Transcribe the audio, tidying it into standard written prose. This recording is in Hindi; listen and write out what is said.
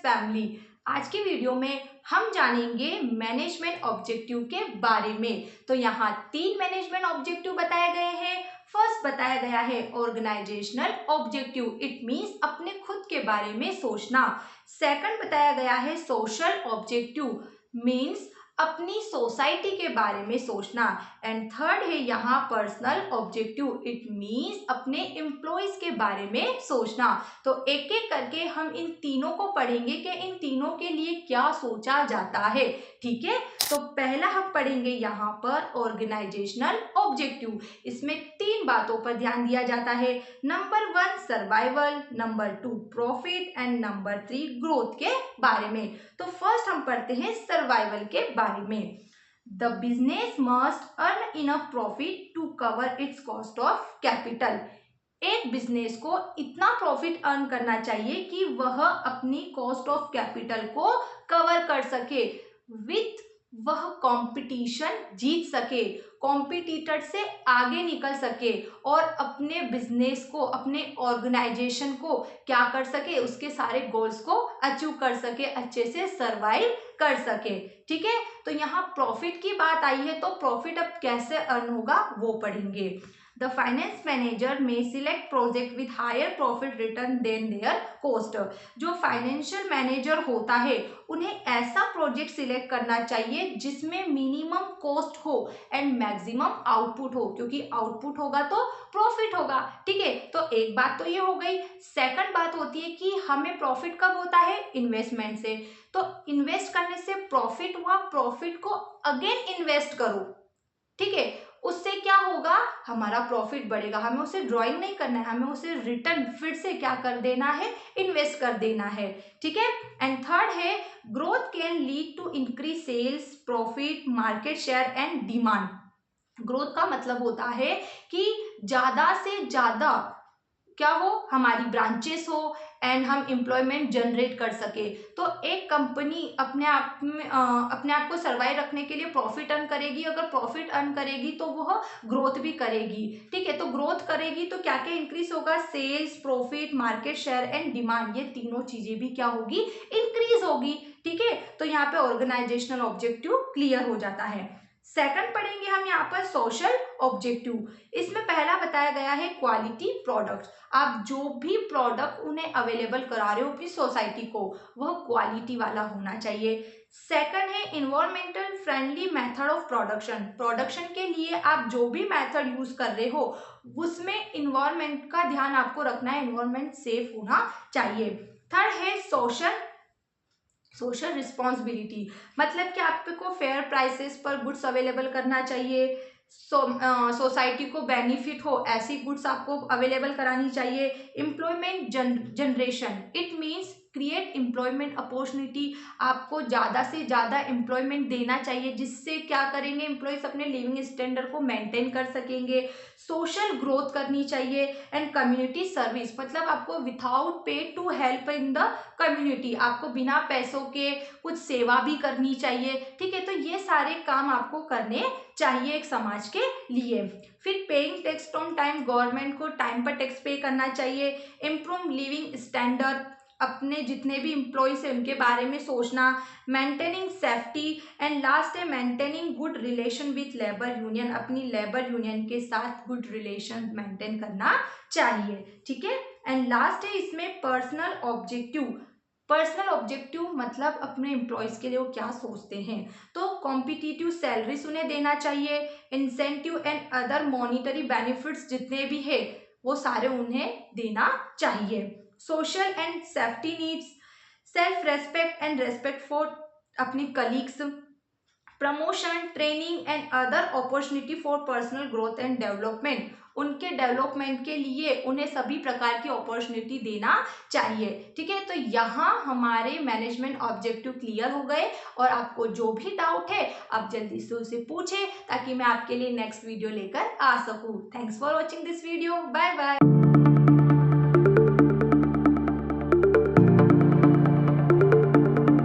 फैमिली। आज की वीडियो में हम जानेंगे मैनेजमेंट ऑब्जेक्टिव के बारे में। तो यहाँ 3 मैनेजमेंट ऑब्जेक्टिव बताए गए हैं। फर्स्ट बताया गया है ऑर्गेनाइजेशनल ऑब्जेक्टिव, इट मीन्स अपने खुद के बारे में सोचना। सेकंड बताया गया है सोशल ऑब्जेक्टिव, मीन्स अपनी सोसाइटी के बारे में सोचना। एंड थर्ड है यहाँ पर्सनल ऑब्जेक्टिव, इट मीन्स अपने एम्प्लॉयज के बारे में सोचना। तो एक एक करके हम इन तीनों को पढ़ेंगे कि इन तीनों के लिए क्या सोचा जाता है। ठीक है, तो पहला हम पढ़ेंगे यहाँ पर ऑर्गेनाइजेशनल ऑब्जेक्टिव। इसमें 3 बातों पर ध्यान दिया जाता है। Number 1 survival, number 2 profit and number 3 growth के बारे में। तो फर्स्ट हम पढ़ते हैं सर्वाइवल के बारे में। The business must earn enough profit to cover its cost of capital. एक बिजनेस को इतना प्रॉफिट अर्न करना चाहिए कि वह अपनी कॉस्ट ऑफ कैपिटल को कवर कर सके, विथ वह कंपटीशन जीत सके, कॉम्पिटिटर से आगे निकल सके और अपने बिजनेस को, अपने ऑर्गेनाइजेशन को क्या कर सके, उसके सारे गोल्स को अचीव कर सके, अच्छे से सरवाइव कर सके। ठीक है, तो यहाँ प्रॉफिट की बात आई है, तो प्रॉफिट अब कैसे अर्न होगा वो पढ़ेंगे। The finance manager may select project with higher profit return than their cost। जो फाइनेंशियल मैनेजर होता है उन्हें ऐसा प्रोजेक्ट सिलेक्ट करना चाहिए जिसमें मिनिमम कॉस्ट हो एंड मैक्सिमम आउटपुट हो, क्योंकि आउटपुट होगा तो प्रॉफिट होगा। ठीक है, तो एक बात तो ये हो गई। सेकंड बात होती है कि हमें प्रॉफिट कब होता है, इन्वेस्टमेंट से। तो इन्वेस्ट करने से प्रॉफिट हुआ, प्रॉफिट को अगेन इन्वेस्ट करो। ठीक है, उससे क्या होगा, हमारा प्रॉफिट बढ़ेगा। हमें उसे ड्राइंग नहीं करना है, हमें उसे रिटर्न फिर से क्या कर देना है, इन्वेस्ट कर देना है। ठीक है, एंड थर्ड है growth can lead to increase sales, profit, market share and demand. Growth का मतलब होता है कि ज्यादा से ज्यादा क्या हो, हमारी ब्रांचेस हो एंड हम एम्प्लॉयमेंट जनरेट कर सके। तो एक कंपनी अपने आप में अपने आप को सर्वाइव रखने के लिए प्रॉफिट अर्न करेगी। अगर प्रॉफिट अर्न करेगी तो वह ग्रोथ भी करेगी। ठीक है, तो ग्रोथ करेगी तो क्या क्या इंक्रीज होगा, sales, profit, market share and demand, ये तीनों चीजें भी क्या होगी, इंक्रीज होगी। ठीक है, तो यहाँ पे ऑर्गेनाइजेशनल ऑब्जेक्टिव क्लियर हो जाता है। सेकंड पढ़ेंगे हम यहाँ पर सोशल ऑब्जेक्टिव। इसमें पहला बताया गया है क्वालिटी प्रोडक्ट्स। आप जो भी प्रोडक्ट उन्हें अवेलेबल करा रहे हो अपनी सोसाइटी को, वह क्वालिटी वाला होना चाहिए। सेकंड है environmental friendly method of production. Production के लिए आप जो भी मेथड यूज कर रहे हो उसमें इन्वायरमेंट का ध्यान आपको रखना है, इन्वायरमेंट सेफ होना चाहिए। थर्ड है सोशल रिस्पॉन्सिबिलिटी, मतलब कि आपको फेयर प्राइसेस पर गुड्स अवेलेबल करना चाहिए। सोसाइटी को बेनिफिट हो ऐसी गुड्स आपको अवेलेबल करानी चाहिए। Employment generation, it means create employment opportunity. आपको ज़्यादा से ज़्यादा एम्प्लॉयमेंट देना चाहिए, जिससे क्या करेंगे, एम्प्लॉयज अपने लिविंग स्टैंडर्ड को मेंटेन कर सकेंगे। सोशल ग्रोथ करनी चाहिए एंड कम्युनिटी सर्विस, मतलब आपको without pay to help in the community, आपको बिना पैसों के कुछ सेवा भी करनी चाहिए। ठीक है, तो ये सारे काम आपको करने चाहिए एक समाज के लिए। फिर paying tax on time, government को टाइम पर टैक्स पे करना चाहिए। इम्प्रूव लिविंग स्टैंडर्ड, अपने जितने भी एम्प्लॉयज हैं उनके बारे में सोचना। मेंटेनिंग सेफ्टी एंड लास्ट है maintaining good relation with labour union, अपनी लेबर यूनियन के साथ गुड रिलेशन मेंटेन करना चाहिए। ठीक है, एंड लास्ट है इसमें पर्सनल ऑब्जेक्टिव। पर्सनल ऑब्जेक्टिव मतलब अपने एम्प्लॉयज के लिए वो क्या सोचते हैं। तो कॉम्पिटिटिव सैलरीज उन्हें देना चाहिए, incentive and other monetary benefits जितने भी है वो सारे उन्हें देना चाहिए। Social and safety needs, self respect and respect for अपनी colleagues, promotion, training and other opportunity for personal growth and development, उनके डेवलपमेंट के लिए उन्हें सभी प्रकार की अपॉर्चुनिटी देना चाहिए। ठीक है, तो यहाँ हमारे मैनेजमेंट ऑब्जेक्टिव क्लियर हो गए और आपको जो भी डाउट है आप जल्दी से उसे पूछें ताकि मैं आपके लिए नेक्स्ट वीडियो लेकर आ सकूँ। Thanks for watching this video, bye bye.